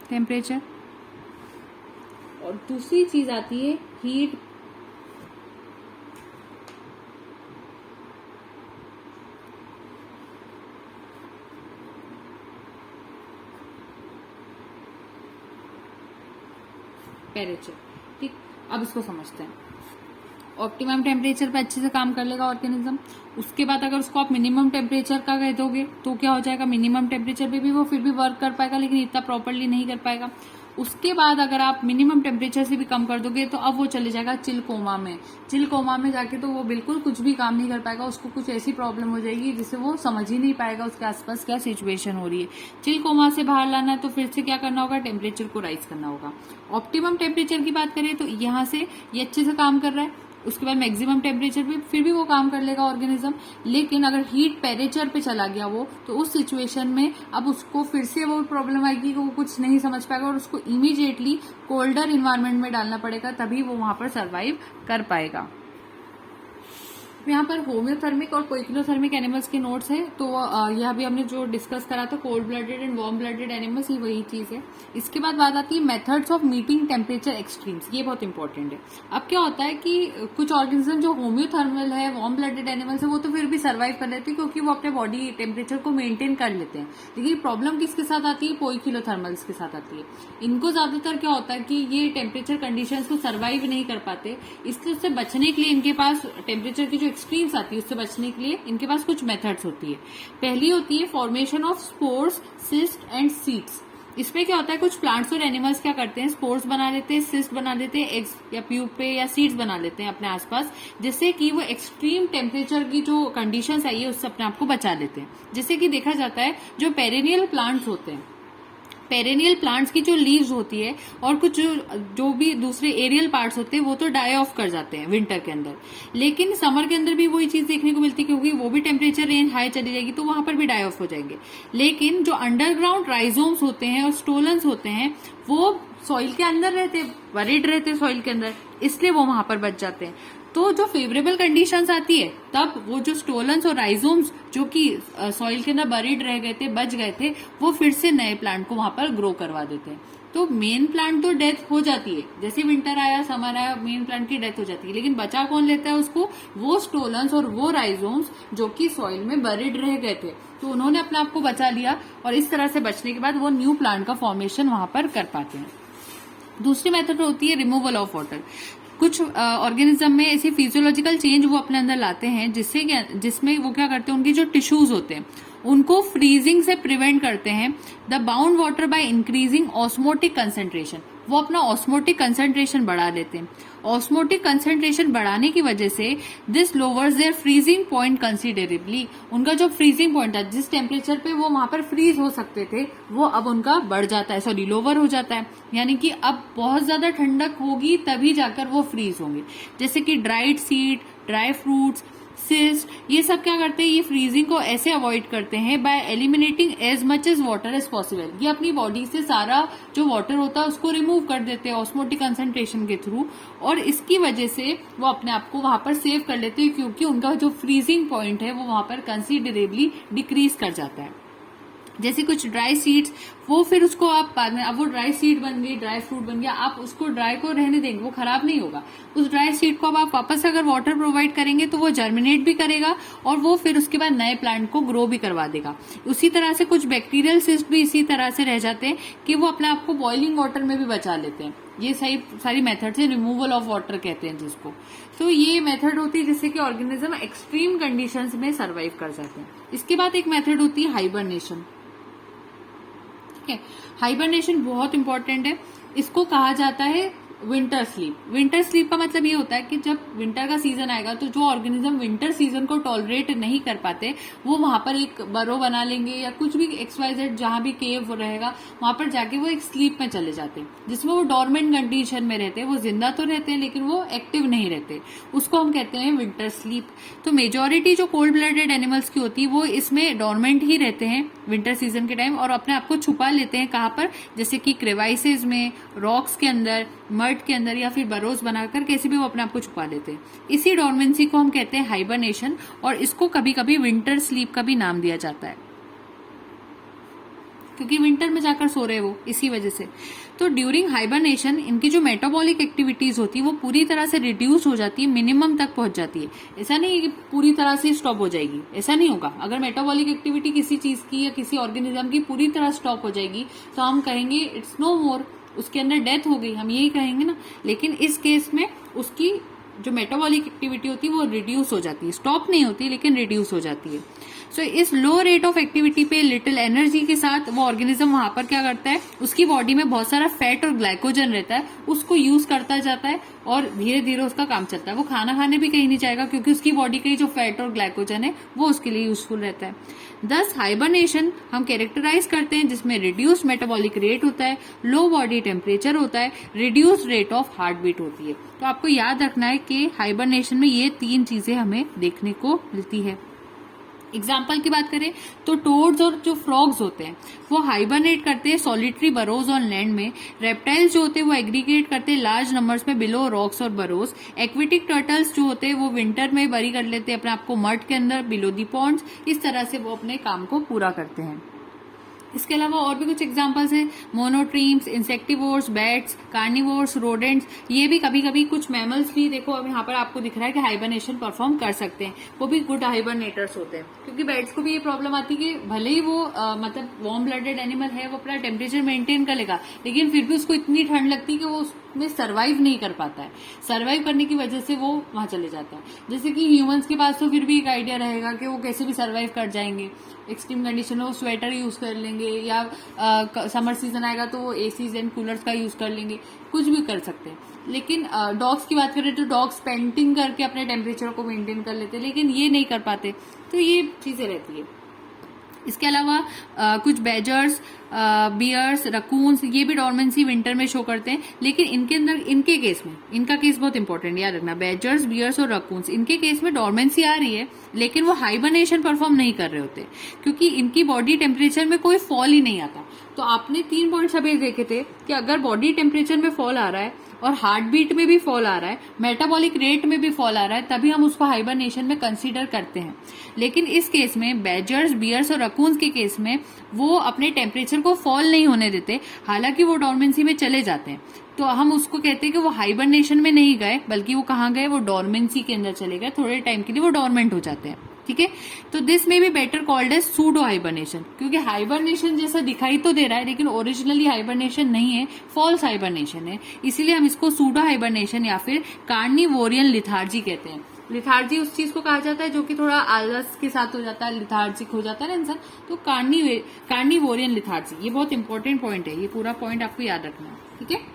टेम्परेचर। और दूसरी चीज आती है हीट टेम्परेचर, ठीक। अब इसको समझते हैं। ऑप्टिमम टेम्परेचर पे अच्छे से काम कर लेगा ऑर्गेनिज्म। उसके बाद अगर उसको आप मिनिमम टेम्परेचर का कह दोगे तो क्या हो जाएगा, मिनिमम टेम्परेचर पे भी वो फिर भी वर्क कर पाएगा, लेकिन इतना प्रॉपरली नहीं कर पाएगा। उसके बाद अगर आप मिनिमम टेम्परेचर से भी कम कर दोगे तो अब वो चले जाएगा चिल कोमा में। चिल कोमा में जाके तो वो बिल्कुल कुछ भी काम नहीं कर पाएगा, उसको कुछ ऐसी प्रॉब्लम हो जाएगी जिससे वो समझ ही नहीं पाएगा उसके आसपास क्या सिचुएशन हो रही है। चिल कोमा से बाहर लाना है तो फिर से क्या करना होगा, टेम्परेचर को राइज करना होगा। ऑप्टिमम टेम्परेचर की बात करें तो यहाँ से ये अच्छे से काम कर रहा है। उसके बाद मैक्सिमम टेम्परेचर पे फिर भी वो काम कर लेगा ऑर्गेनिज्म, लेकिन अगर हीट टेम्परेचर पे चला गया वो, तो उस सिचुएशन में अब उसको फिर से वो प्रॉब्लम आएगी कि वो कुछ नहीं समझ पाएगा और उसको इमीडिएटली कोल्डर इन्वायरमेंट में डालना पड़ेगा, तभी वो वहां पर सर्वाइव कर पाएगा। यहाँ पर होम्योथर्मिक और पोइकिलोथर्मिक एनिमल्स के नोट्स है। तो यह भी हमने जो डिस्कस करा था cold blooded and warm blooded animals, ये वही चीज है। इसके बाद बात आती है methods of meeting temperature extremes, ये बहुत इंपॉर्टेंट है। अब क्या होता है कि कुछ ऑर्गेनिज्म जो होम्योथर्मल है, वार्म ब्लडेड एनिमल्स है, वो तो फिर भी सर्वाइव कर लेते हैं क्योंकि वो अपने बॉडी टेम्परेचर को मेंटेन कर लेते हैं। लेकिन प्रॉब्लम किसके साथ आती है, पोइकिलोथर्मल्स के साथ आती है। इनको ज्यादातर क्या होता है कि ये टेम्परेचर कंडीशंस को सर्वाइव नहीं कर पाते, इसलिए उससे बचने के लिए इनके पास टेम्परेचर की जो एक्सट्रीम्स आती है उससे बचने के लिए इनके पास कुछ मेथड्स होती है। पहली होती है formation of spores, cyst and seeds. इसमें क्या होता है, कुछ प्लांट्स और एनिमल्स क्या करते हैं, स्पोर्स बना लेते हैं, सिस्ट बना लेते हैं, एग्स या प्यूपे या सीड्स बना लेते हैं अपने आसपास, जिससे कि वो एक्सट्रीम टेम्परेचर की जो कंडीशंस आई है उससे अपने आप को बचा लेते हैं। जैसे कि देखा जाता है जो पेरेनियल प्लांट्स होते हैं, पेरेनियल प्लांट्स की जो लीव्स होती है और कुछ जो भी दूसरे एरियल पार्ट्स होते हैं वो तो डाई ऑफ कर जाते हैं विंटर के अंदर, लेकिन समर के अंदर भी वही चीज देखने को मिलती है क्योंकि वो भी टेम्परेचर रेंज हाई चली जाएगी तो वहां पर भी डाई ऑफ हो जाएंगे। लेकिन जो अंडरग्राउंड राइजोम्स होते हैं और स्टोलन्स होते हैं वो सॉइल के अंदर रहते, बरीड रहते सॉइल के अंदर, इसलिए वो वहां पर बच जाते हैं। तो जो फेवरेबल कंडीशंस आती है तब वो जो स्टोलन्स और राइजोम्स जो कि सॉइल के अंदर बरीड रह गए थे, बच गए थे, वो फिर से नए प्लांट को वहां पर ग्रो करवा देते हैं। तो मेन प्लांट तो डेथ हो जाती है, जैसे विंटर आया, समर आया, मेन प्लांट की डेथ हो जाती है, लेकिन बचा कौन लेता है उसको, वो स्टोलन्स और वो राइजोम्स जो कि सॉइल में बरीड रह गए थे, तो उन्होंने अपने आप को बचा लिया और इस तरह से बचने के बाद वो न्यू प्लांट का फॉर्मेशन वहां पर कर पाते हैं। दूसरी मेथड होती है रिमूवल ऑफ वाटर। कुछ ऑर्गेनिज्म में ऐसी फिजियोलॉजिकल चेंज वो अपने अंदर लाते हैं जिसमें वो क्या करते हैं, उनकी जो टिश्यूज होते हैं उनको फ्रीजिंग से प्रिवेंट करते हैं। The bound water by increasing osmotic concentration, वो अपना ऑस्मोटिक कंसेंट्रेशन बढ़ा लेते हैं। ऑस्मोटिक कंसेंट्रेशन बढ़ाने की वजह से this lowers their freezing point considerably, उनका जो फ्रीजिंग पॉइंट है, जिस टेम्परेचर पे वो वहां पर फ्रीज हो सकते थे, वो अब उनका बढ़ जाता है, सॉरी लोवर हो जाता है। यानी कि अब बहुत ज्यादा ठंडक होगी तभी जाकर वो फ्रीज होंगे। जैसे कि dried seed, dry fruits, cyst, ये सब क्या करते हैं, ये फ्रीजिंग को ऐसे अवॉइड करते हैं by eliminating as much as water as possible. ये अपनी बॉडी से सारा जो वाटर होता है उसको रिमूव कर देते हैं ऑस्मोटिक कंसंट्रेशन के थ्रू, और इसकी वजह से वो अपने आप को वहां पर सेव कर लेते हैं क्योंकि उनका जो फ्रीजिंग पॉइंट है वो वहां पर कंसिडरेबली डिक्रीज कर जाता है। जैसे कुछ ड्राई सीड्स, वो फिर उसको आप बाद में, अब वो ड्राई सीड बन गई, ड्राई फ्रूट बन गया, आप उसको ड्राई को रहने देंगे, वो खराब नहीं होगा। उस ड्राई सीड को अब आप वापस अगर वाटर प्रोवाइड करेंगे तो वो जर्मिनेट भी करेगा और वो फिर उसके बाद नए प्लांट को ग्रो भी करवा देगा। उसी तरह से कुछ बैक्टीरियल सिस्ट भी इसी तरह से रह जाते हैं कि वो अपने आप को बॉइलिंग वाटर में भी बचा लेते हैं। ये सारी मेथड है, रिमूवल ऑफ वाटर कहते हैं जिसको। तो ये मेथड होती है जिससे कि ऑर्गेनिज्म एक्सट्रीम कंडीशंस में सर्वाइव कर जाते हैं। इसके बाद एक मेथड होती है हाइबरनेशन। हाइबरनेशन बहुत इंपॉर्टेंट है। इसको कहा जाता है विंटर स्लीप। विंटर स्लीप का मतलब ये होता है कि जब विंटर का सीजन आएगा तो जो ऑर्गेनिज्म विंटर सीजन को टॉलरेट नहीं कर पाते वो वहां पर एक बरो बना लेंगे या कुछ भी XYZ जहां भी केव रहेगा वहां पर जाके वो एक स्लीप में चले जाते हैं, जिसमें वो डॉर्मेंट कंडीशन में रहते हैं। वो जिंदा तो रहते हैं लेकिन वो एक्टिव नहीं रहते, उसको हम कहते हैं विंटर स्लीप। तो मेजोरिटी जो कोल्ड ब्लडेड एनिमल्स की होती है वो इसमें डॉर्मेंट ही रहते हैं विंटर सीजन के टाइम और अपने आप को छुपा लेते हैं। कहाँ पर? जैसे कि क्रेवाइसेस में, रॉक्स के अंदर, मड के अंदर या फिर बरोज बनाकर कैसे भी वो अपने आप को छुपा लेते हैं। इसी डॉर्मेंसी को हम कहते हैं हाइबरनेशन और इसको कभी कभी विंटर स्लीप का भी नाम दिया जाता है क्योंकि विंटर में जाकर सो रहे वो, इसी वजह से। तो ड्यूरिंग हाइबरनेशन इनकी जो मेटाबॉलिक एक्टिविटीज होती है वो पूरी तरह से रिड्यूस हो जाती है, मिनिमम तक पहुंच जाती है। ऐसा नहीं है कि पूरी तरह से स्टॉप हो जाएगी, ऐसा नहीं होगा। अगर मेटाबॉलिक एक्टिविटी किसी चीज की या किसी ऑर्गेनिज्म की पूरी तरह स्टॉप हो जाएगी तो हम कहेंगे इट्स नो मोर, उसके अंदर डेथ हो गई, हम यही कहेंगे ना। लेकिन इस केस में उसकी जो मेटाबॉलिक एक्टिविटी होती है वो रिड्यूस हो जाती है, स्टॉप नहीं होती लेकिन रिड्यूस हो जाती है। सो इस लो रेट ऑफ एक्टिविटी पे लिटिल एनर्जी के साथ वो ऑर्गेनिज्म वहां पर क्या करता है, उसकी बॉडी में बहुत सारा फैट और ग्लाइकोजन रहता है, उसको यूज करता जाता है और धीरे धीरे उसका काम चलता है। वो खाना खाने भी कहीं नहीं जाएगा क्योंकि उसकी बॉडी का जो फैट और ग्लाइकोजन है वो उसके लिए यूजफुल रहता है। दस हाइबरनेशन हम कैरेक्टराइज करते हैं जिसमें रिड्यूस मेटाबॉलिक रेट होता है, लो बॉडी टेम्परेचर होता है, reduce rate of heart beat होती है। तो आपको याद रखना है कि हाइबरनेशन में ये 3 चीजें हमें देखने को मिलती है। एग्जाम्पल की बात करें तो टोड्स और जो फ्रॉग्स होते हैं वो हाइबरनेट करते हैं सॉलिटरी बरोज ऑन लैंड में। रेप्टाइल्स जो होते हैं वो एग्रीगेट करते हैं लार्ज नंबर्स में बिलो रॉक्स और बरोज। एक्वेटिक टर्टल्स जो होते हैं वो विंटर में बरी कर लेते हैं अपने आप को मड के अंदर बिलो दी पॉन्ड्स। इस तरह से वो अपने काम को पूरा करते हैं। इसके अलावा और भी कुछ एग्जांपल्स हैं, मोनोट्रीम्स, इंसेक्टिवोर्स, बैट्स, कार्निवोर्स, रोडेंट्स। ये भी कभी कभी कुछ मैमल्स भी देखो अब यहाँ पर आपको दिख रहा है कि हाइबरनेशन परफॉर्म कर सकते हैं, वो भी गुड हाइबरनेटर्स होते हैं। क्योंकि बैट्स को भी ये प्रॉब्लम आती है कि भले ही वो मतलब वार्म ब्लडेड एनिमल है, वो अपना टेम्परेचर मेंटेन कर लेगा लेकिन फिर भी उसको इतनी ठंड लगती है कि वो उसमें सर्वाइव नहीं कर पाता है। सर्वाइव करने की वजह से वो वहां चले जाता है। जैसे कि ह्यूमंस के पास तो फिर भी एक आइडिया रहेगा कि वो कैसे भी सर्वाइव कर जाएंगे एक्सट्रीम कंडीशन में, वो स्वेटर यूज कर लेंगे या समर सीजन आएगा तो वो एसीज एंड कूलर्स का यूज कर लेंगे, कुछ भी कर सकते हैं। लेकिन डॉग्स की बात करें तो डॉग्स पेंटिंग करके अपने टेम्परेचर को मेंटेन कर लेते हैं लेकिन ये नहीं कर पाते। तो ये चीजें रहती है। इसके अलावा कुछ बैजर्स, बियर्स, रकून्स, ये भी डॉर्मेंसी विंटर में शो करते हैं। लेकिन इनके अंदर, इनके केस में, इनका केस बहुत इंपॉर्टेंट याद रखना, बैजर्स, बियर्स और रकून्स, इनके केस में डॉर्मेंसी आ रही है लेकिन वो हाइबरनेशन परफॉर्म नहीं कर रहे होते क्योंकि इनकी बॉडी टेम्परेचर में कोई फॉल ही नहीं आता। तो आपने 3 पॉइंट्स अभी देखे थे कि अगर बॉडी टेम्परेचर में फॉल आ रहा है और हार्ट बीट में भी फॉल आ रहा है, मेटाबॉलिक रेट में भी फॉल आ रहा है, तभी हम उसको हाइबरनेशन में कंसीडर करते हैं। लेकिन इस केस में बैजर्स, बियर्स और रकून्स के केस में वो अपने टेम्परेचर को फॉल नहीं होने देते, हालांकि वो डॉर्मेंसी में चले जाते हैं। तो हम उसको कहते हैं कि वो हाइबरनेशन में नहीं गए बल्कि वो कहाँ गए, वो डॉर्मेंसी के अंदर चले गए, थोड़े टाइम के लिए वो डॉर्मेंट हो जाते हैं। ठीक है, तो दिस में भी better called as pseudo hibernation, क्योंकि हाइबरनेशन जैसा दिखाई तो दे रहा है लेकिन ओरिजिनली हाइबरनेशन नहीं है, फॉल्स हाइबरनेशन है। इसीलिए हम इसको सूडो हाइबरनेशन या फिर कार्निवोरियन लिथार्जी कहते हैं। लिथार्जी उस चीज को कहा जाता है जो कि थोड़ा आलस के साथ हो जाता है, लिथार्जिक हो जाता है ना इंसान, तो कार्निवोरियन लिथार्जी, ये बहुत इंपॉर्टेंट पॉइंट है, ये पूरा पॉइंट आपको याद रखना है। ठीक है,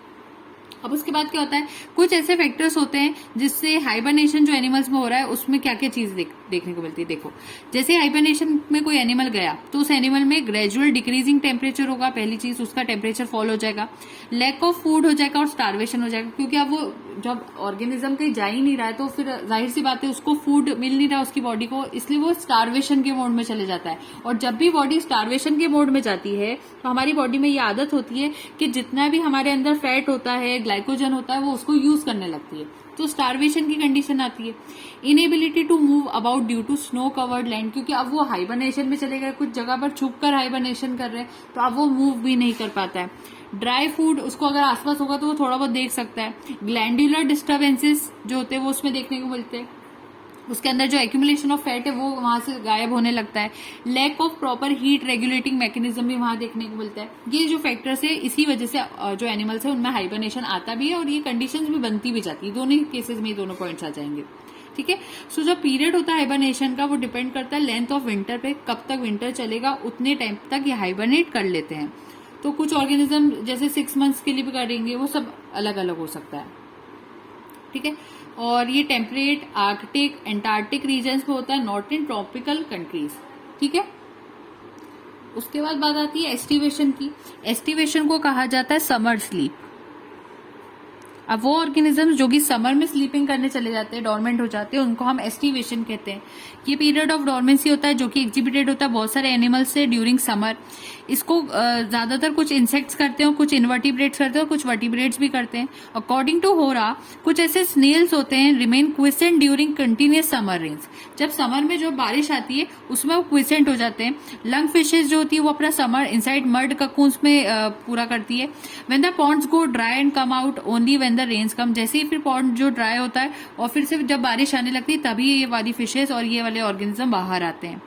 अब उसके बाद क्या होता है, कुछ ऐसे फैक्टर्स होते हैं जिससे हाइबरनेशन जो एनिमल्स में हो रहा है उसमें क्या क्या चीज देखने को मिलती है। देखो, जैसे हाइबरनेशन में कोई एनिमल गया तो उस एनिमल में ग्रेजुअल डिक्रीजिंग टेम्परेचर होगा, पहली चीज उसका टेम्परेचर फॉल हो जाएगा, लैक ऑफ फूड हो जाएगा और स्टार्वेशन हो जाएगा क्योंकि अब वो जब ऑर्गेनिज्म कहीं जा ही नहीं रहा है तो फिर जाहिर सी बात है उसको फूड मिल नहीं रहा उसकी बॉडी को, इसलिए वो स्टार्वेशन के मोड में चले जाता है। और जब भी बॉडी स्टार्वेशन के मोड में जाती है तो हमारी बॉडी में ये आदत होती है कि जितना भी हमारे अंदर फैट होता है, ग्लाइकोजन होता है, वो उसको यूज करने लगती है, तो स्टार्वेशन की कंडीशन आती है। Inability to move about due to snow covered land, क्योंकि अब वो हाइबरनेशन में चले गए, कुछ जगह पर छुप कर हाइबरनेशन कर रहे हैं, तो अब वो मूव भी नहीं कर पाता है। ड्राई फूड उसको अगर आसपास होगा तो वो थोड़ा बहुत देख सकता है। ग्लैंडुलर डिस्टर्बेंसेस जो होते हैं वो उसमें देखने को मिलते हैं, उसके अंदर जो एक्यूमुलेशन ऑफ फैट है वो वहां से गायब होने लगता है। Lack of proper heat regulating mechanism भी वहां देखने को मिलता है। ये जो फैक्टर्स है, इसी वजह से जो एनिमल्स है उनमें हाइबरनेशन आता भी है और ये कंडीशंस भी बनती भी जाती है। दोनों ही केसेस में ये दोनों पॉइंट्स आ जाएंगे, ठीक है। सो जो पीरियड होता है हाइबरनेशन का वो डिपेंड करता है लेंथ ऑफ विंटर पे, कब तक विंटर चलेगा उतने टाइम तक ये हाइबरनेट कर लेते हैं। तो कुछ ऑर्गेनिज्म जैसे 6 मंथ्स के लिए भी करेंगे, वो सब अलग अलग हो सकता है, ठीक है। और ये टेम्परेट, आर्कटिक, एंटार्क्टिक रीजन्स में होता है, नॉट इन ट्रॉपिकल कंट्रीज, ठीक है। उसके बाद बात आती है एस्टिवेशन की। एस्टिवेशन को कहा जाता है समर स्लीप। अब वो ऑर्गेनिजम्स जो कि समर में स्लीपिंग करने चले जाते हैं, डॉर्मेंट हो जाते हैं, उनको हम एस्टिवेशन कहते हैं। ये पीरियड ऑफ डॉर्मेंसी होता है जो कि एग्जिबिटेड होता है बहुत सारे एनिमल्स से ड्यूरिंग समर। इसको ज्यादातर कुछ इंसेक्ट्स करते हैं, कुछ इनवर्टिब्रेट्स करते हैं और कुछ वर्टिब्रेट्स भी करते हैं। अकॉर्डिंग टू होरा, कुछ ऐसे स्नेल्स होते हैं remain quiescent during continuous summer rains. जब समर में जो बारिश आती है उसमें वो क्विसेंट हो जाते हैं। लंग फिशेज जो होती है वो अपना समर इनसाइड मर्ड ककून्स में पूरा करती है। When the ponds go dry and come out only when the rains come, जैसे ही फिर पॉन्ड जो ड्राई होता है और फिर से जब बारिश आने लगती है तभी ये वाली फिशेज और ये वाले ऑर्गेनिज्म बाहर आते हैं।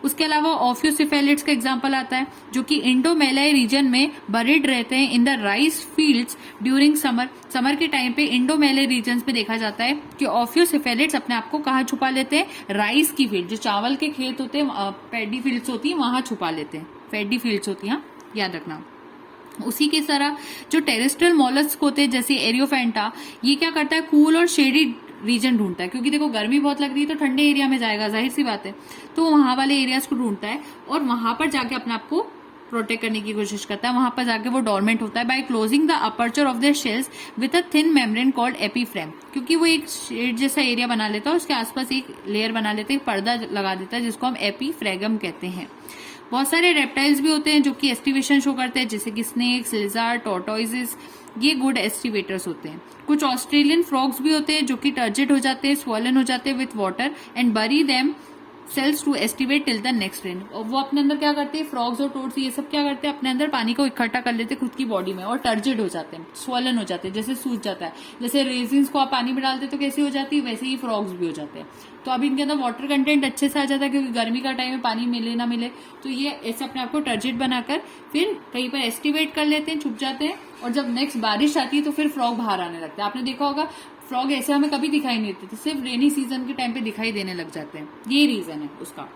उसके अलावा ऑफियोसिफेलिड्स का एग्जांपल आता है जो कि इंडोमेलाई रीजन में बरीड रहते हैं in the rice fields during summer. Summer के टाइम पे इंडोमेलाई रीजन में देखा जाता है कि ऑफियोसिफेलिड्स अपने आप को कहाँ छुपा लेते हैं, राइस की फील्ड, जो चावल के खेत होते हैं, पैडी फील्ड्स होती है, वहां छुपा लेते हैं। पैडी फील्ड्स होती है, याद रखना। उसी की तरह जो टेरेस्ट्रियल मॉलस्क होते हैं जैसे एरियोफेंटा, ये क्या करता है, कूल और शेडी रीजन ढूंढता है, क्योंकि देखो गर्मी बहुत लग रही है तो ठंडे एरिया में जाएगा, जाहिर सी बात है, तो वहां वाले एरियाज को ढूंढता है और वहां पर जाके अपने आप को प्रोटेक्ट करने की कोशिश करता है। वहां पर जाके वो डॉर्मेंट होता है by closing the aperture of the shells with a thin membrane called epiphragm, क्योंकि वो एक शेड जैसा एरिया बना लेता है, उसके आसपास एक लेयर बना लेते हैं, पर्दा लगा देता है, जिसको हम एपीफ्रेगम कहते हैं। बहुत सारे रेप्टाइल्स भी होते हैं जो कि एस्टिवेशन शो करते हैं, जैसे कि स्नेक्स, लिजर्ड, टॉर्टोइजेस, ये गुड एस्टिवेटर्स होते हैं। कुछ ऑस्ट्रेलियन फ्रॉग्स भी होते हैं जो कि टर्जिड हो जाते हैं, स्वॉलन हो जाते हैं with water and bury themselves to aestivate till the next rain. और वो अपने अंदर क्या करते हैं, फ्रॉग्स और टोड्स ये सब क्या करते हैं, अपने अंदर पानी को इकट्ठा कर लेते हैं खुद की बॉडी में और टर्जिड हो जाते हैं, स्वॉलन हो जाते हैं, जैसे सूज जाता है। जैसे रेजिन्स को आप पानी में डालते तो कैसे हो जाती है, वैसे ही फ्रॉग्स भी हो जाते हैं। तो अब इनके अंदर वाटर कंटेंट अच्छे से आ जाता है, क्योंकि गर्मी का टाइम में पानी मिले ना मिले तो ये ऐसे अपने आप को टर्जिड बनाकर फिर कहीं पर एस्टिवेट कर लेते हैं, छुप जाते हैं, और जब नेक्स्ट बारिश आती है तो फिर फ्रॉग बाहर आने लगता है। आपने देखा होगा फ्रॉग ऐसे हमें कभी दिखाई नहीं देते थे, सिर्फ रेनी सीजन के टाइम पे दिखाई देने लग जाते हैं, ये रीजन है उसका।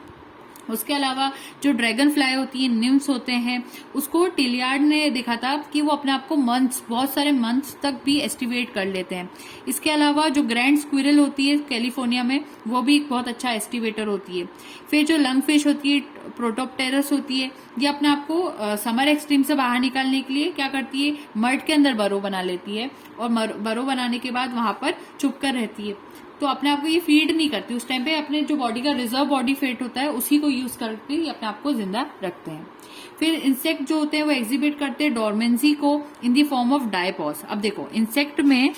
उसके अलावा जो ड्रैगन फ्लाई होती है, निम्स होते हैं, उसको टिलियार्ड ने देखा था कि वो अपने आप को मंथ्स, बहुत सारे मंथ्स तक भी एस्टिवेट कर लेते हैं। इसके अलावा जो ग्रैंड स्क्विरल होती है कैलिफोर्निया में, वो भी एक बहुत अच्छा एस्टिवेटर होती है। फिर जो लंग फिश होती है, प्रोटोप्टेरस होती है, ये अपने आप को समर एक्सट्रीम से बाहर निकालने के लिए क्या करती है, मड के अंदर बरो बना लेती है और बरो बनाने के बाद वहां पर छुप कर रहती है। तो अपने आप को ये फीड नहीं करती, उस टाइम पे अपने जो बॉडी का रिजर्व बॉडी फेट होता है उसी को यूज करके ही अपने आप को जिंदा रखते हैं। फिर इंसेक्ट जो होते हैं वो एग्जिबिट करते हैं डॉर्मेंसी को in the form of diapause. अब देखो इंसेक्ट में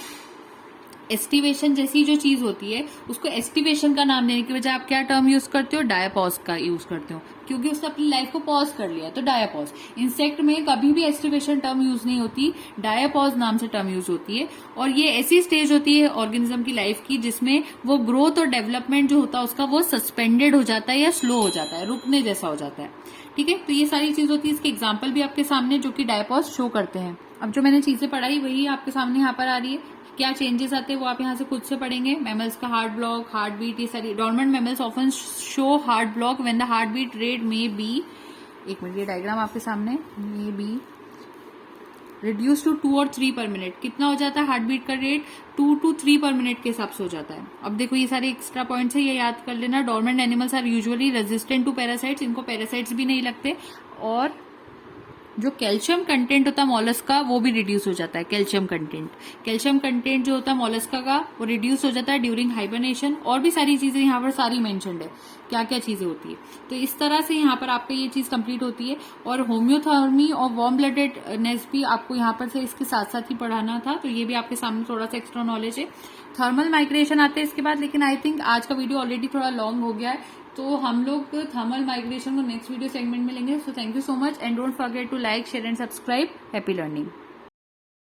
एस्टिवेशन जैसी जो चीज होती है उसको एस्टिवेशन का नाम देने की बजाय आप क्या टर्म यूज करते हो, डायपॉज का यूज करते हो, क्योंकि उसने अपनी लाइफ को पॉज कर लिया, तो डायपॉज। इंसेक्ट में कभी भी एस्टिवेशन टर्म यूज नहीं होती, डायपॉज नाम से टर्म यूज होती है। और ये ऐसी स्टेज होती है ऑर्गेनिज्म की लाइफ की जिसमें वो ग्रोथ और डेवलपमेंट जो होता है उसका वो सस्पेंडेड हो जाता है या स्लो हो जाता है, रुकने जैसा हो जाता है, ठीक है। तो ये सारी चीज होती है, इसके एग्जाम्पल भी आपके सामने जो कि डायपॉज शो करते हैं। अब जो मैंने चीजें पढ़ाई वही आपके सामने यहाँ पर आ रही है, क्या चेंजेस आते हैं वो आप यहाँ से खुद से पढ़ेंगे। मैमल्स का हार्ट ब्लॉक, हार्ट बीट, ये सारी dormant mammals often show heart block when the heart beat rate may be, एक मिनट ये डायग्राम आपके सामने, मे बी रिड्यूस टू 2 और 3 पर मिनट। कितना हो जाता है हार्ट बीट का रेट, 2 to 3 पर मिनट के हिसाब से हो जाता है। अब देखो ये सारे एक्स्ट्रा पॉइंट्स है, ये याद कर लेना। Dormant animals are usually resistant to parasites, इनको पैरासाइट्स भी नहीं लगते, और जो कैल्शियम कंटेंट होता है मॉलस्क का वो भी रिड्यूस हो जाता है। कैल्शियम कंटेंट जो होता है मॉलस्क का वो रिड्यूस हो जाता है ड्यूरिंग हाइबरनेशन। और भी सारी चीजें यहाँ पर सारी मेंशन्ड है, क्या क्या चीजें होती है। तो इस तरह से यहाँ पर आपका ये चीज कंप्लीट होती है। और होम्योथर्मी और वार्म ब्लडेडनेस भी आपको यहाँ पर से इसके साथ साथ ही पढ़ाना था, तो ये भी आपके सामने थोड़ा सा एक्स्ट्रा नॉलेज है। थर्मल माइग्रेशन आते हैं इसके बाद, लेकिन आई थिंक आज का वीडियो ऑलरेडी थोड़ा लॉन्ग हो गया है, तो हम लोग थर्मल माइग्रेशन को नेक्स्ट वीडियो सेगमेंट में लेंगे। So thank you so much and don't forget to like, share and subscribe. Happy learning.